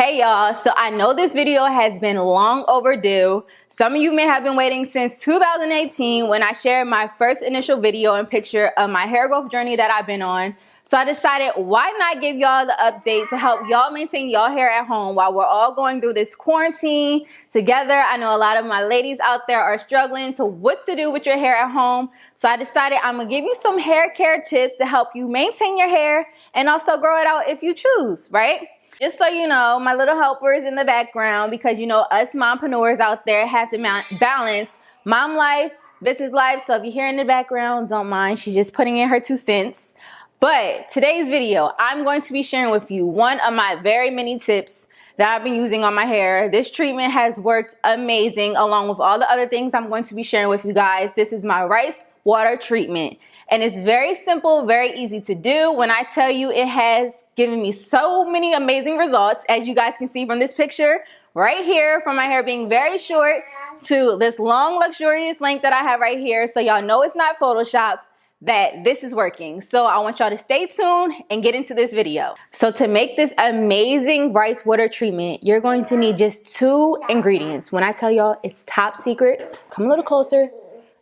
Hey y'all, so I know this video has been long overdue. Some of you may have been waiting since 2018 when I shared my first initial video and picture of my hair growth journey that I've been on. So I decided, why not give y'all the update to help y'all maintain y'all hair at home while we're all going through this quarantine together. I know a lot of my ladies out there are struggling to what to do with your hair at home. So I decided I'm gonna give you some hair care tips to help you maintain your hair and also grow it out if you choose, right? Just so you know, my little helpers in the background, because you know us mompreneurs out there have to balance mom life, business life. So if you hear in the background, don't mind. She's just putting in her 2 cents. But today's video, I'm going to be sharing with you one of my very many tips that I've been using on my hair. This treatment has worked amazing along with all the other things I'm going to be sharing with you guys. This is my rice water treatment. And it's very simple, very easy to do. When I tell you, it has given me so many amazing results, as you guys can see from this picture right here, from my hair being very short to this long luxurious length that I have right here. So y'all know it's not Photoshop, that this is working. So I want y'all to stay tuned and get into this video. So to make this amazing rice water treatment, you're going to need just 2 ingredients. When I tell y'all it's top secret, come a little closer,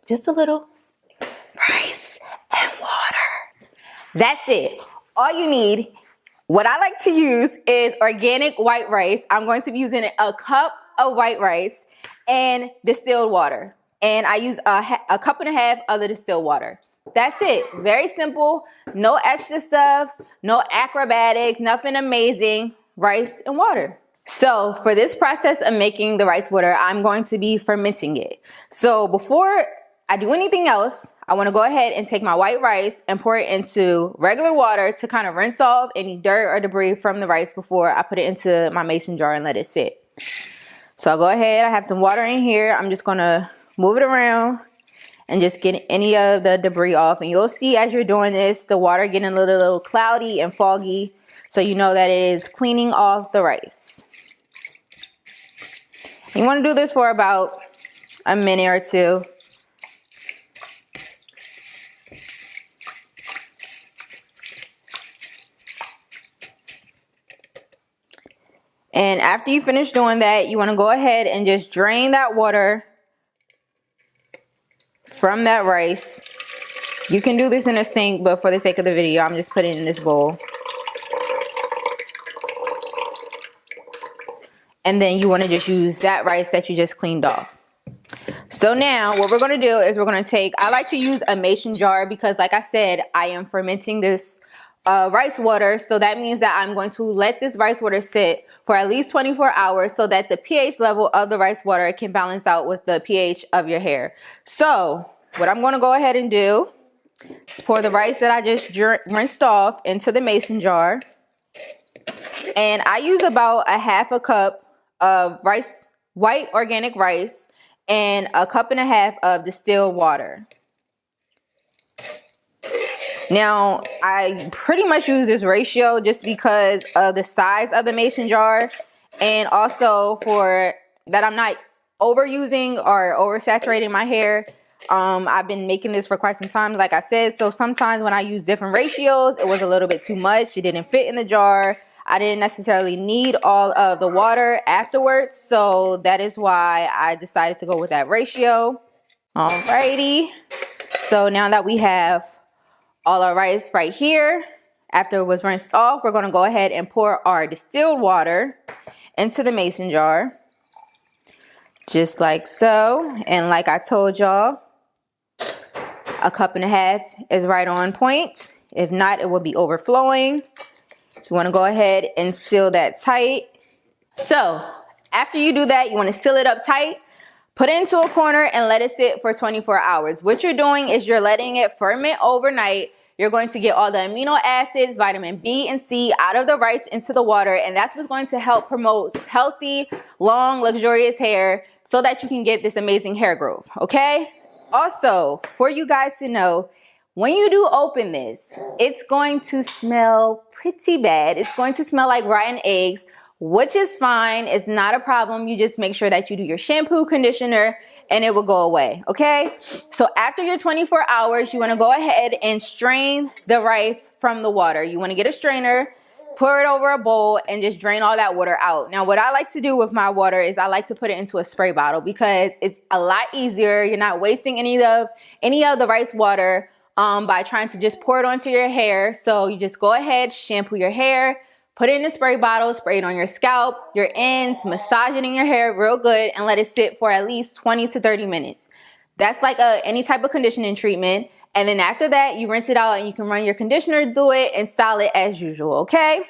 just a little, rice and water. That's it. All you need. What I like to use is organic white rice. I'm going to be using a cup of white rice and distilled water. And I use a cup and a half of the distilled water. That's it. Very simple. No extra stuff. No acrobatics. Nothing amazing. Rice and water. So for this process of making the rice water, I'm going to be fermenting it. So before I do anything else, I want to go ahead and take my white rice and pour it into regular water to kind of rinse off any dirt or debris from the rice before I put it into my mason jar and let it sit. So I'll go ahead. I have some water in here. I'm just going to move it around and just get any of the debris off. And you'll see as you're doing this, the water getting a little cloudy and foggy. So you know that it is cleaning off the rice. You want to do this for about a minute or 2. And after you finish doing that, you want to go ahead and just drain that water from that rice. You can do this in a sink, but for the sake of the video, I'm just putting it in this bowl. And then you want to just use that rice that you just cleaned off. So now what we're going to do is we're going to take, I like to use a mason jar because like I said, I am fermenting this rice water. So that means that I'm going to let this rice water sit for at least 24 hours so that the pH level of the rice water can balance out with the pH of your hair. So what I'm going to go ahead and do is pour the rice that I just rinsed off into the mason jar. And I use about a half a cup of rice, white organic rice, and a cup and a half of distilled water. Now, I pretty much use this ratio just because of the size of the mason jar, and also for that I'm not overusing or oversaturating my hair. I've been making this for quite some time, like I said, so sometimes when I use different ratios, it was a little bit too much. It didn't fit in the jar. I didn't necessarily need all of the water afterwards, so that is why I decided to go with that ratio. Alrighty, so now that we have all our rice right here, after it was rinsed off, we're going to go ahead and pour our distilled water into the mason jar, just like so. And like I told y'all, a cup and a half is right on point. If not, it will be overflowing. So you want to go ahead and seal that tight. So after you do that, you want to seal it up tight. Put it into a corner and let it sit for 24 hours. What you're doing is you're letting it ferment overnight. You're going to get all the amino acids, vitamin B and C out of the rice into the water. And that's what's going to help promote healthy, long, luxurious hair so that you can get this amazing hair growth, okay? Also, for you guys to know, when you do open this, it's going to smell pretty bad. It's going to smell like rotten eggs, which is fine. It's not a problem. You just make sure that you do your shampoo, conditioner, and it will go away, okay? So after your 24 hours, you want to go ahead and strain the rice from the water. You want to get a strainer, pour it over a bowl, and just drain all that water out. Now, what I like to do with my water is I like to put it into a spray bottle because it's a lot easier. You're not wasting any of the rice water by trying to just pour it onto your hair. So you just go ahead, shampoo your hair, put it in a spray bottle, spray it on your scalp, your ends, massage it in your hair real good, and let it sit for at least 20 to 30 minutes. That's like any type of conditioning treatment. And then after that, you rinse it out and you can run your conditioner through it and style it as usual, okay?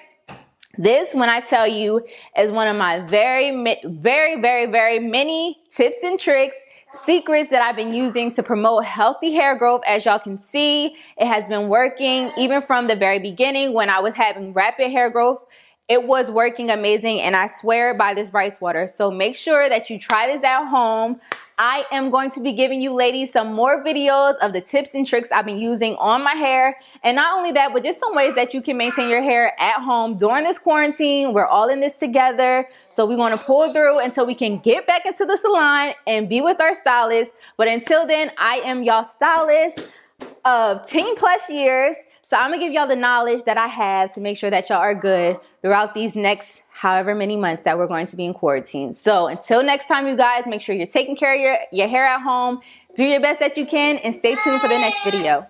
This, when I tell you, is one of my very many tips and tricks, secrets that I've been using to promote healthy hair growth. As y'all can see, it has been working even from the very beginning when I was having rapid hair growth. It was working amazing, and I swear by this rice water. So make sure that you try this at home. I am going to be giving you ladies some more videos of the tips and tricks I've been using on my hair. And not only that, but just some ways that you can maintain your hair at home during this quarantine. We're all in this together. So we want to pull through until we can get back into the salon and be with our stylist. But until then, I am y'all stylist of 10 plus years. So I'm gonna give y'all the knowledge that I have to make sure that y'all are good throughout these next however many months that we're going to be in quarantine. So until next time, you guys, make sure you're taking care of your hair at home. Do your best that you can, and stay tuned for the next video.